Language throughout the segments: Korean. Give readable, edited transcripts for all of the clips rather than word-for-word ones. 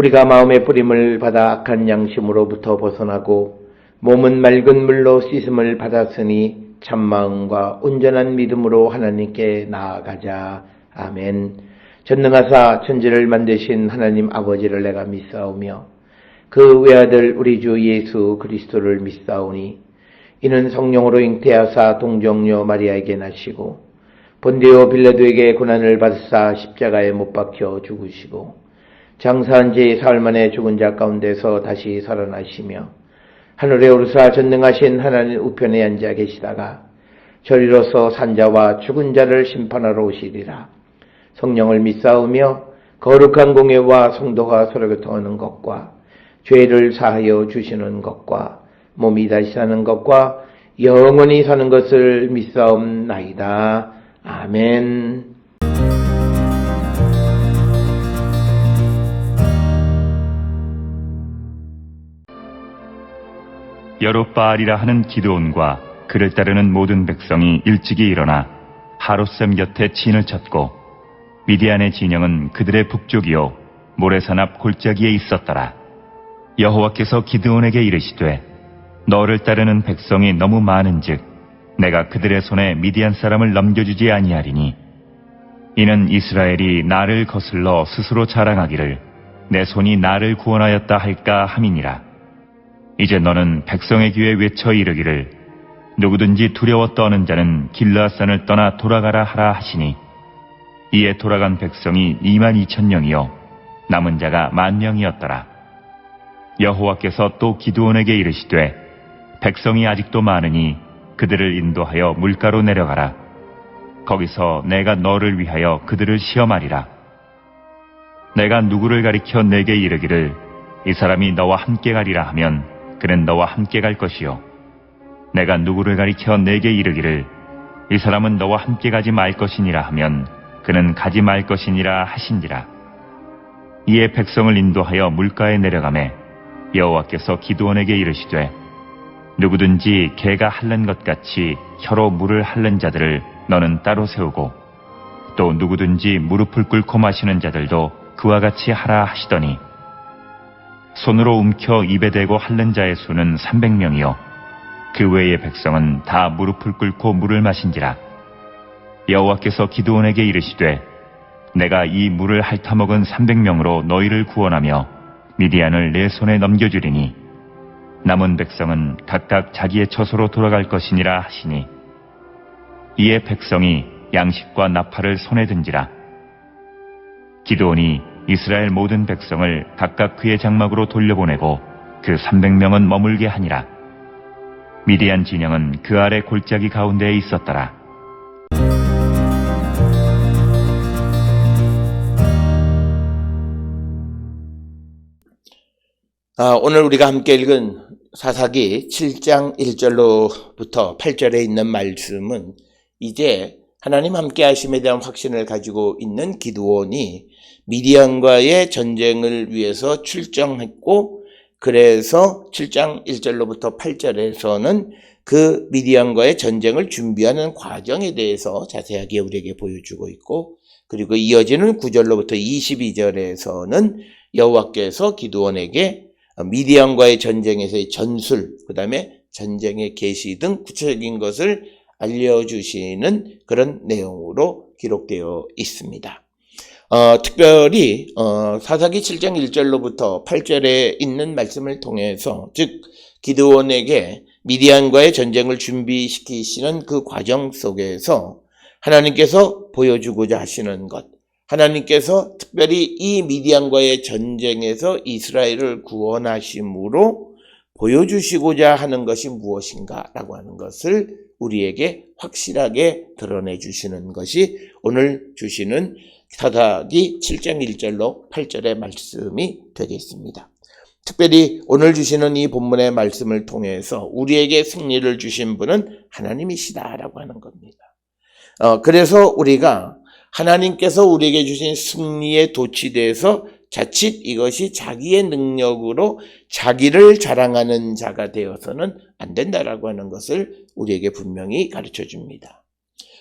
우리가 마음의 뿌림을 받아 악한 양심으로부터 벗어나고 몸은 맑은 물로 씻음을 받았으니 참마음과 온전한 믿음으로 하나님께 나아가자. 아멘. 전능하사 천지를 만드신 하나님 아버지를 내가 믿사오며 그 외아들 우리 주 예수 그리스도를 믿사오니 이는 성령으로 잉태하사 동정녀 마리아에게 나시고 본디오 빌라도에게 고난을 받으사 십자가에 못 박혀 죽으시고 장사한 지 사흘 만에 죽은 자 가운데서 다시 살아나시며 하늘에 오르사 전능하신 하나님 우편에 앉아 계시다가 저리로서 산자와 죽은 자를 심판하러 오시리라. 성령을 믿사오며 거룩한 공예와 성도가 서로 교통하는 것과 죄를 사하여 주시는 것과 몸이 다시 사는 것과 영원히 사는 것을 믿사옵나이다. 아멘. 여룻바알이라 하는 기드온과 그를 따르는 모든 백성이 일찍이 일어나 하롯셈 곁에 진을 쳤고 미디안의 진영은 그들의 북쪽이요 모래산 앞 골짜기에 있었더라. 여호와께서 기드온에게 이르시되 너를 따르는 백성이 너무 많은즉 내가 그들의 손에 미디안 사람을 넘겨주지 아니하리니 이는 이스라엘이 나를 거슬러 스스로 자랑하기를 내 손이 나를 구원하였다 할까 함이니라. 이제 너는 백성의 귀에 외쳐 이르기를 누구든지 두려워 떠는 자는 길르앗산을 떠나 돌아가라 하라 하시니 이에 돌아간 백성이 22,000명이요 남은 자가 10,000명이었더라. 여호와께서 또 기드온에게 이르시되 백성이 아직도 많으니 그들을 인도하여 물가로 내려가라. 거기서 내가 너를 위하여 그들을 시험하리라. 내가 누구를 가리켜 내게 이르기를 이 사람이 너와 함께 가리라 하면 그는 너와 함께 갈 것이요 내가 누구를 가리켜 내게 이르기를 이 사람은 너와 함께 가지 말 것이니라 하면 그는 가지 말 것이니라 하신지라. 이에 백성을 인도하여 물가에 내려가매 여호와께서 기드온에게 이르시되 누구든지 개가 핥는 것 같이 혀로 물을 핥는 자들을 너는 따로 세우고 또 누구든지 무릎을 꿇고 마시는 자들도 그와 같이 하라 하시더니 손으로 움켜 입에 대고 핥는 자의 수는 300명이요 그 외의 백성은 다 무릎을 꿇고 물을 마신지라. 여호와께서 기드온에게 이르시되 내가 이 물을 핥아먹은 300명으로 너희를 구원하며 미디안을 내 손에 넘겨주리니 남은 백성은 각각 자기의 처소로 돌아갈 것이니라 하시니 이에 백성이 양식과 나팔을 손에 든지라. 기드온이 이스라엘 모든 백성을 각각 그의 장막으로 돌려보내고 그 300명은 머물게 하니라. 미디안 진영은 그 아래 골짜기 가운데에 있었더라. 오늘 우리가 함께 읽은 사사기 7장 1절로부터 8절에 있는 말씀은 이제 하나님 함께 하심에 대한 확신을 가지고 있는 기드온이 미디안과의 전쟁을 위해서 출정했고 그래서 7장 1절로부터 8절에서는 그 미디안과의 전쟁을 준비하는 과정에 대해서 자세하게 우리에게 보여주고 있고 그리고 이어지는 9절로부터 22절에서는 여호와께서 기드온에게 미디안과의 전쟁에서의 전술, 그 다음에 전쟁의 계시 등 구체적인 것을 알려주시는 그런 내용으로 기록되어 있습니다. 특별히 사사기 7장 1절로부터 8절에 있는 말씀을 통해서 즉 기드온에게 미디안과의 전쟁을 준비시키시는 그 과정 속에서 하나님께서 보여주고자 하시는 것, 하나님께서 특별히 이 미디안과의 전쟁에서 이스라엘을 구원하심으로 보여주시고자 하는 것이 무엇인가라고 하는 것을 우리에게 확실하게 드러내 주시는 것이 오늘 주시는 사사기 7장 1절로 8절의 말씀이 되겠습니다. 특별히 오늘 주시는 이 본문의 말씀을 통해서 우리에게 승리를 주신 분은 하나님이시다라고 하는 겁니다. 그래서 우리가 하나님께서 우리에게 주신 승리에 도취돼서 자칫 이것이 자기의 능력으로 자기를 자랑하는 자가 되어서는 안 된다라고 하는 것을 우리에게 분명히 가르쳐 줍니다.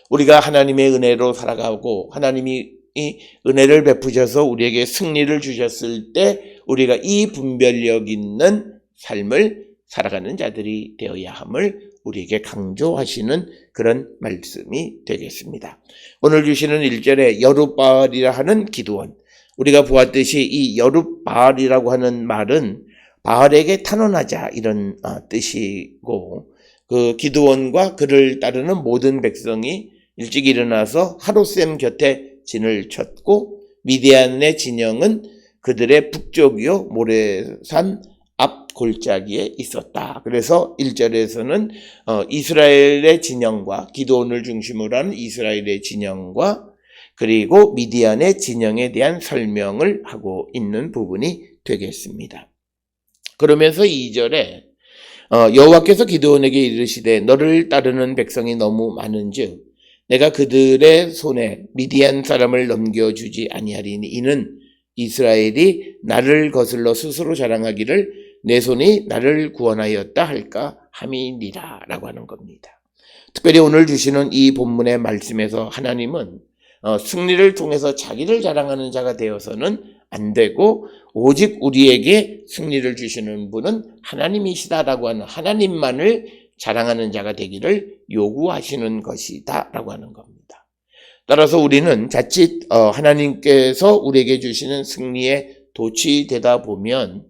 우리가 하나님의 은혜로 살아가고 하나님이 이 은혜를 베푸셔서 우리에게 승리를 주셨을 때 우리가 이 분별력 있는 삶을 살아가는 자들이 되어야 함을 우리에게 강조하시는 그런 말씀이 되겠습니다. 오늘 주시는 1절에 여룻바알이라 하는 기드온, 우리가 보았듯이 이 여룻바알이라고 하는 말은 바알에게 탄원하자 이런 뜻이고 그 기드온과 그를 따르는 모든 백성이 일찍 일어나서 하롯셈 곁에 진을 쳤고 미디안의 진영은 그들의 북쪽이요 모래산 앞 골짜기에 있었다. 그래서 1절에서는 이스라엘의 진영과 기드온을 중심으로 하는 이스라엘의 진영과 그리고 미디안의 진영에 대한 설명을 하고 있는 부분이 되겠습니다. 그러면서 2절에 여호와께서 기드온에게 이르시되 너를 따르는 백성이 너무 많은즉 내가 그들의 손에 미디안 사람을 넘겨주지 아니하리니 이는 이스라엘이 나를 거슬러 스스로 자랑하기를 내 손이 나를 구원하였다 할까 함이니라 라고 하는 겁니다. 특별히 오늘 주시는 이 본문의 말씀에서 하나님은 승리를 통해서 자기를 자랑하는 자가 되어서는 안 되고 오직 우리에게 승리를 주시는 분은 하나님이시다라고 하는 하나님만을 자랑하는 자가 되기를 요구하시는 것이다 라고 하는 겁니다. 따라서 우리는 자칫 하나님께서 우리에게 주시는 승리에 도취되다 보면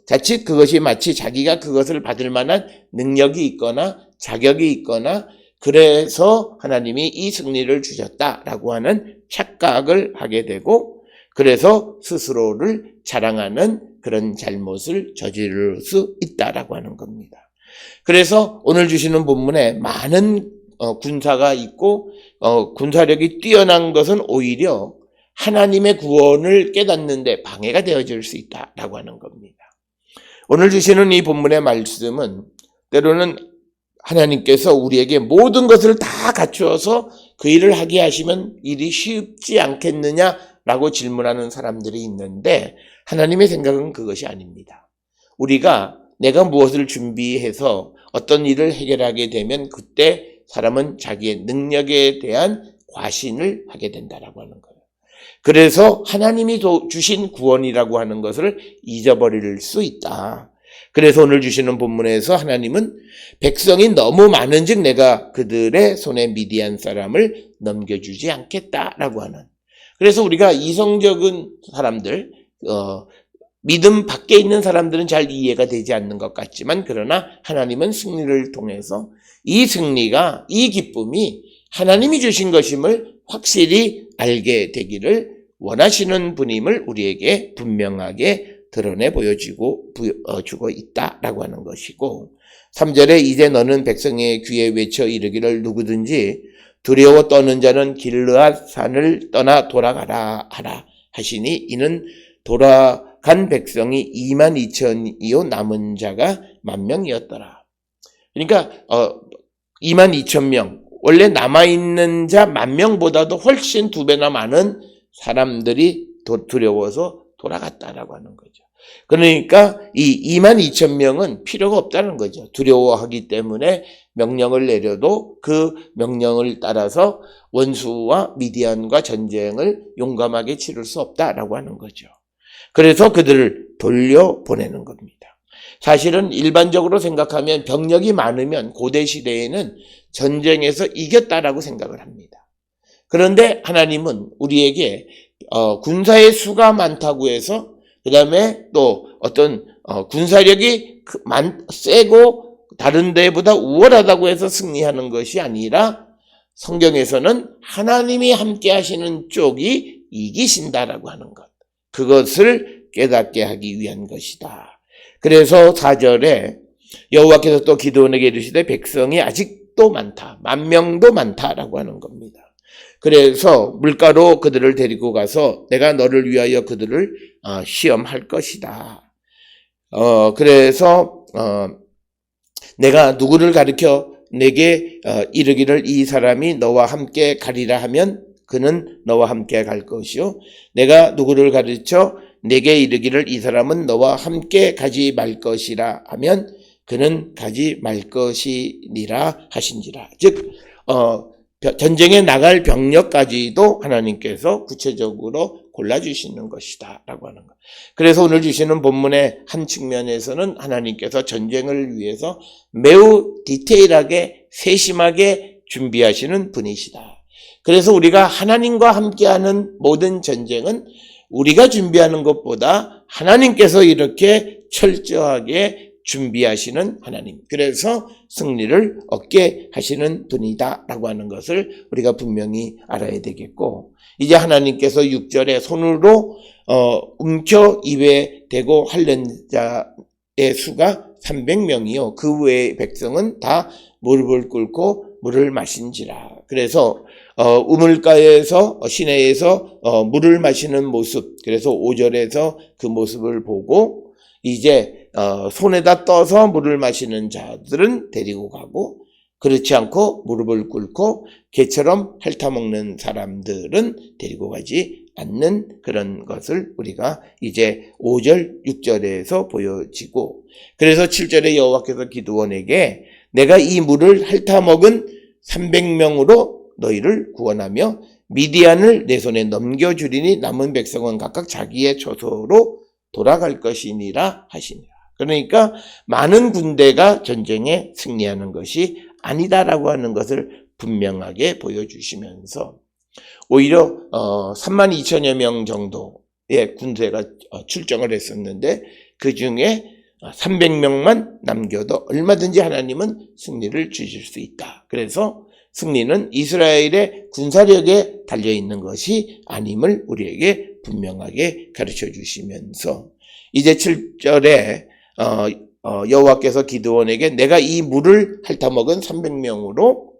자칫 그것이 마치 자기가 그것을 받을 만한 능력이 있거나 자격이 있거나 그래서 하나님이 이 승리를 주셨다라고 하는 착각을 하게 되고 그래서 스스로를 자랑하는 그런 잘못을 저지를 수 있다라고 하는 겁니다. 그래서 오늘 주시는 본문에 많은 군사가 있고 군사력이 뛰어난 것은 오히려 하나님의 구원을 깨닫는데 방해가 되어질 수 있다라고 하는 겁니다. 오늘 주시는 이 본문의 말씀은 때로는 하나님께서 우리에게 모든 것을 다 갖추어서 그 일을 하게 하시면 일이 쉽지 않겠느냐라고 질문하는 사람들이 있는데 하나님의 생각은 그것이 아닙니다. 우리가 내가 무엇을 준비해서 어떤 일을 해결하게 되면 그때 사람은 자기의 능력에 대한 과신을 하게 된다라고 하는 거예요. 그래서 하나님이 주신 구원이라고 하는 것을 잊어버릴 수 있다. 그래서 오늘 주시는 본문에서 하나님은 백성이 너무 많은즉 내가 그들의 손에 미디안 사람을 넘겨주지 않겠다라고 하는. 그래서 우리가 이성적인 사람들, 믿음 밖에 있는 사람들은 잘 이해가 되지 않는 것 같지만 그러나 하나님은 승리를 통해서 이 승리가 이 기쁨이 하나님이 주신 것임을 확실히 알게 되기를 원하시는 분임을 우리에게 분명하게 드러내 보여주고 주고 있다라고 하는 것이고 3절에 이제 너는 백성의 귀에 외쳐 이르기를 누구든지 두려워 떠는 자는 길르앗 산을 떠나 돌아가라 하라 하시니 이는 돌아간 백성이 22,000이요 남은 자가 10,000명이었더라. 그러니까 22,000명 원래 남아있는 자 10,000명보다도 훨씬 2배나 많은 사람들이 두려워서 돌아갔다라고 하는 거죠. 그러니까 이 22,000명은 필요가 없다는 거죠. 두려워하기 때문에 명령을 내려도 그 명령을 따라서 원수와 미디안과 전쟁을 용감하게 치를 수 없다라고 하는 거죠. 그래서 그들을 돌려보내는 겁니다. 사실은 일반적으로 생각하면 병력이 많으면 고대 시대에는 전쟁에서 이겼다라고 생각을 합니다. 그런데 하나님은 우리에게 군사의 수가 많다고 해서 그 다음에 또 어떤 군사력이 세고 다른 데보다 우월하다고 해서 승리하는 것이 아니라 성경에서는 하나님이 함께 하시는 쪽이 이기신다라고 하는 것. 그것을 깨닫게 하기 위한 것이다. 그래서 4절에 여호와께서 또 기드온에게 이르시되 백성이 아직도 많다. 10,000명도 많다라고 하는 겁니다. 그래서 물가로 그들을 데리고 가서 내가 너를 위하여 그들을 시험할 것이다. 그래서 내가 누구를 가르쳐 내게 이르기를 이 사람이 너와 함께 가리라 하면 그는 너와 함께 갈 것이요 내가 누구를 가르쳐 내게 이르기를 이 사람은 너와 함께 가지 말 것이라 하면 그는 가지 말 것이니라 하신지라. 즉 전쟁에 나갈 병력까지도 하나님께서 구체적으로 골라주시는 것이다 라고 하는 것. 그래서 오늘 주시는 본문의 한 측면에서는 하나님께서 전쟁을 위해서 매우 디테일하게 세심하게 준비하시는 분이시다. 그래서 우리가 하나님과 함께하는 모든 전쟁은 우리가 준비하는 것보다 하나님께서 이렇게 철저하게 준비하시는 하나님. 그래서 승리를 얻게 하시는 분이다라고 하는 것을 우리가 분명히 알아야 되겠고 이제 하나님께서 6절에 손으로 움켜 입에 대고 할는 자의 수가 300명이요. 그 외의 백성은 다 무릎을 꿇고 물을 마신지라. 그래서 우물가에서 시내에서 물을 마시는 모습. 그래서 5절에서 그 모습을 보고 이제 손에다 떠서 물을 마시는 자들은 데리고 가고, 그렇지 않고 무릎을 꿇고 개처럼 핥아먹는 사람들은 데리고 가지 않는 그런 것을 우리가 이제 5절, 6절에서 보여지고, 그래서 7절에 여호와께서 기드온에게 내가 이 물을 핥아먹은 300명으로 너희를 구원하며 미디안을 내 손에 넘겨주리니 남은 백성은 각각 자기의 처소로 돌아갈 것이니라 하시니라. 그러니까 많은 군대가 전쟁에 승리하는 것이 아니다라고 하는 것을 분명하게 보여주시면서, 오히려 32,000여 명 정도의 군대가 출정을 했었는데 그 중에 300명만 남겨도 얼마든지 하나님은 승리를 주실 수 있다. 그래서 승리는 이스라엘의 군사력에 달려있는 것이 아님을 우리에게 분명하게 가르쳐 주시면서, 이제 7절에 여호와께서 기드온에게 내가 이 물을 핥아먹은 300명으로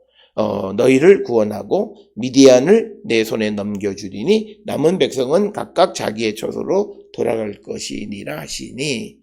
너희를 구원하고 미디안을 내 손에 넘겨주리니 남은 백성은 각각 자기의 처소로 돌아갈 것이니라 하시니,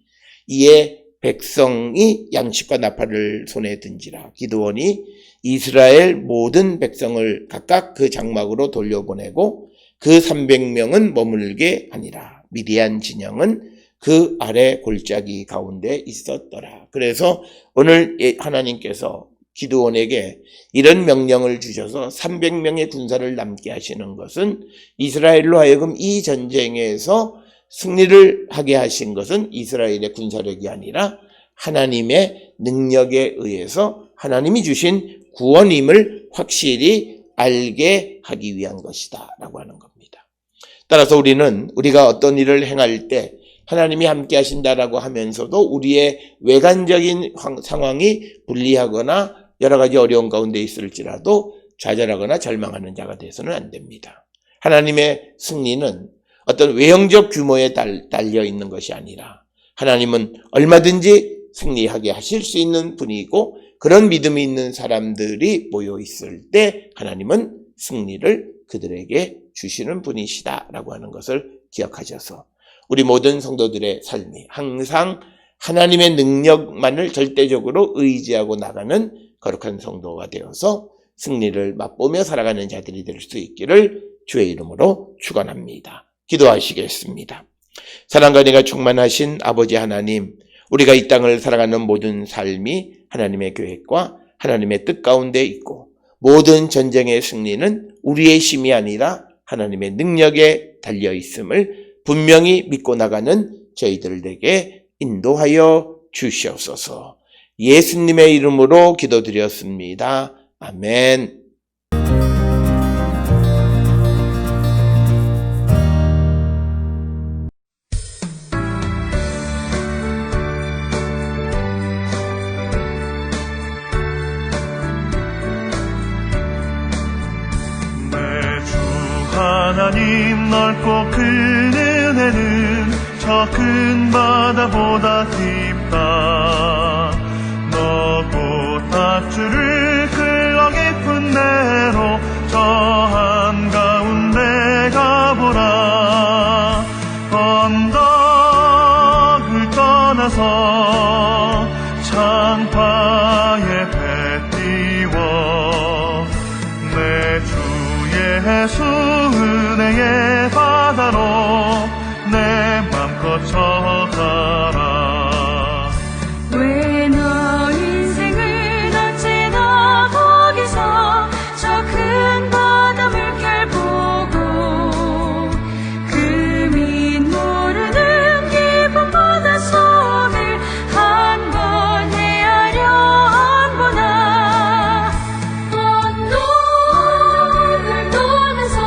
이에 백성이 양식과 나팔을 손에 든지라. 기드온이 이스라엘 모든 백성을 각각 그 장막으로 돌려보내고 그 300명은 머물게 하니라. 미디안 진영은 그 아래 골짜기 가운데 있었더라. 그래서 오늘 하나님께서 기드온에게 이런 명령을 주셔서 300명의 군사를 남게 하시는 것은, 이스라엘로 하여금 이 전쟁에서 승리를 하게 하신 것은 이스라엘의 군사력이 아니라 하나님의 능력에 의해서 하나님이 주신 구원임을 확실히 알게 하기 위한 것이다 라고 하는 겁니다. 따라서 우리가 어떤 일을 행할 때 하나님이 함께 하신다라고 하면서도 우리의 외관적인 상황이 불리하거나 여러 가지 어려운 가운데 있을지라도 좌절하거나 절망하는 자가 되어서는 안 됩니다. 하나님의 승리는 어떤 외형적 규모에 달려 있는 것이 아니라 하나님은 얼마든지 승리하게 하실 수 있는 분이고, 그런 믿음이 있는 사람들이 모여 있을 때 하나님은 승리를 그들에게 주시는 분이시다라고 하는 것을 기억하셔서 우리 모든 성도들의 삶이 항상 하나님의 능력만을 절대적으로 의지하고 나가는 거룩한 성도가 되어서 승리를 맛보며 살아가는 자들이 될 수 있기를 주의 이름으로 축원합니다. 기도하시겠습니다. 사랑과 은혜가 충만하신 아버지 하나님, 우리가 이 땅을 살아가는 모든 삶이 하나님의 계획과 하나님의 뜻 가운데 있고, 모든 전쟁의 승리는 우리의 힘이 아니라 하나님의 능력에 달려 있음을 분명히 믿고 나가는 저희들에게 인도하여 주시옵소서. 예수님의 이름으로 기도드렸습니다. 아멘. 하나님 넓고 큰 은혜는 저 큰 바다보다 깊다. 너고 밧줄을 흘러 깊은 데로 저 한가운데 가보라. 언덕을 떠나서 창파에 배 띄워 내 주 예수 은혜의 바다로 내 맘껏 쳐가라. 왜 너 인생을 어찌나 거기서 저 큰 바다 물결 보고 금이 모르는 깊은 바다 손을 한 번 헤아려 안 보나. 언덕을 떠나서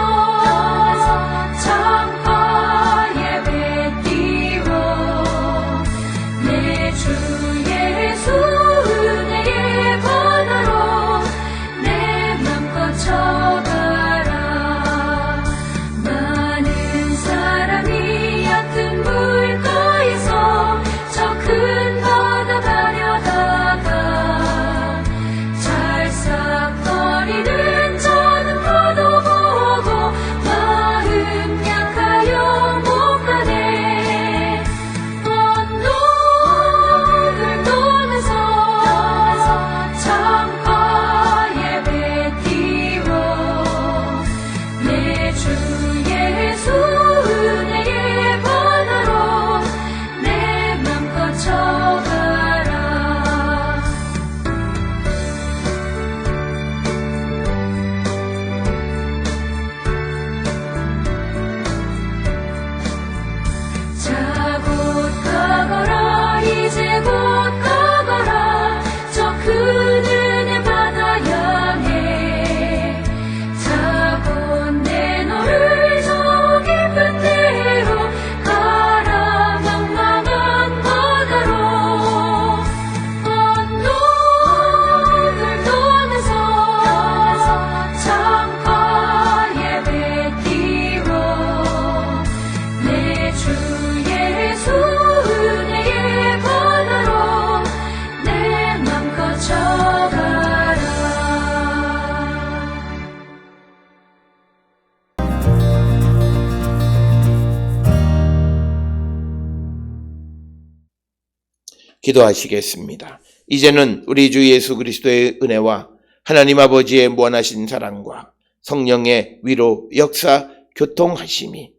기도하시겠습니다. 이제는 우리 주 예수 그리스도의 은혜와 하나님 아버지의 무한하신 사랑과 성령의 위로 역사 교통하심이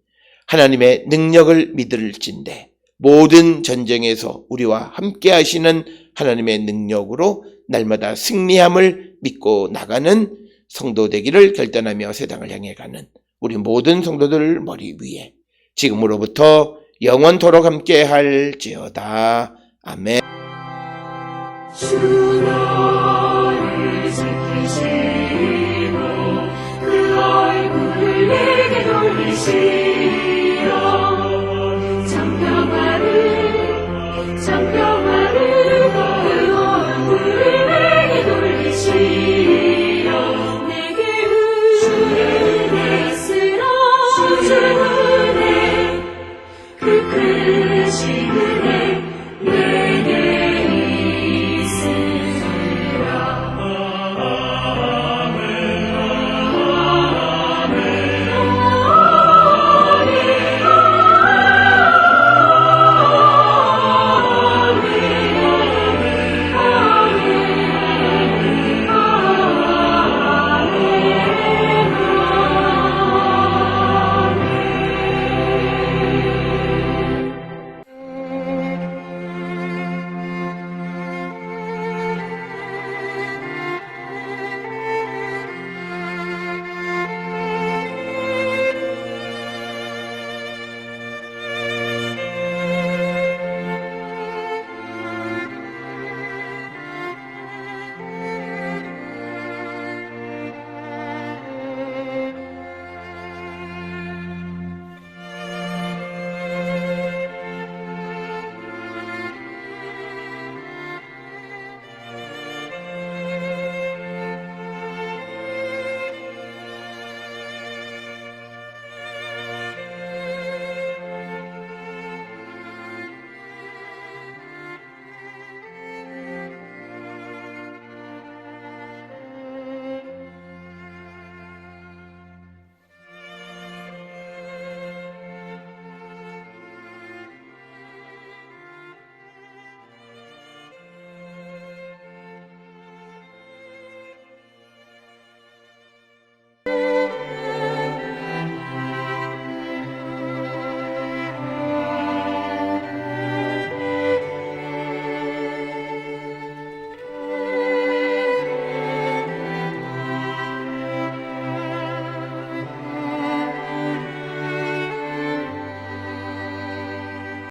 하나님의 능력을 믿을진대 모든 전쟁에서 우리와 함께 하시는 하나님의 능력으로 날마다 승리함을 믿고 나가는 성도 되기를 결단하며 세상을 향해 가는 우리 모든 성도들 머리 위에 지금으로부터 영원토록 함께 할지어다. 아멘. 주 너를 지키시고 그 얼굴을 내게 돌리시고